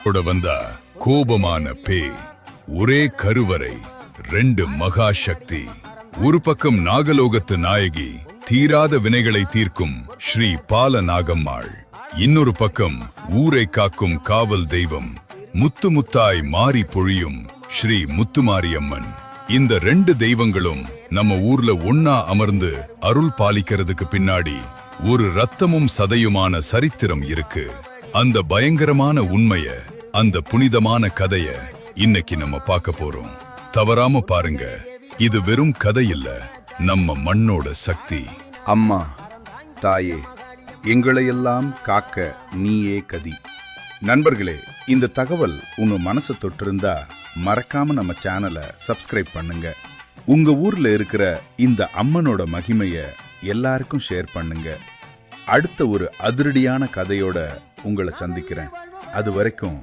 கூட வந்தா கோபமான பேய், ஒரே கருவறை, 2 மகா சக்தி. ஒரு பக்கம் நாகலோகத்து நாயகி, தீராத வினைகளை தீர்க்கும் ஸ்ரீ பால நாகம்மாள். இன்னொரு பக்கம் ஊரை காக்கும் காவல் தெய்வம், முத்து முத்தாய் மாறி பொழியும் ஸ்ரீ முத்துமாரியம்மன். இந்த 2 தெய்வங்களும் நம்ம ஊர்ல ஒன்னா அமர்ந்து அருள் பாலிக்கிறதுக்கு பின்னாடி ஒரு ரத்தமும் சதையுமான சரித்திரம் இருக்கு. அந்த பயங்கரமான உண்மைய, அந்த புனிதமான கதைய இன்னைக்கு நம்ம பார்க்க போறோம். தவறாம பாருங்க. இது வெறும் கதை இல்ல, நம்ம மண்ணோட சக்தி. அம்மா, தாயே, எங்களையெல்லாம் காக்க நீயே கதி. நண்பர்களே, இந்த தகவல் உங்க மனசை தொட்டிருந்தா மறக்காம நம்ம சேனலை சப்ஸ்கிரைப் பண்ணுங்க. உங்க ஊர்ல இருக்கிற இந்த அம்மனோட மகிமைய எல்லாருக்கும் ஷேர் பண்ணுங்க. அடுத்த ஒரு அதிரடியான கதையோட உங்களை சந்திக்கிறேன். அது வரைக்கும்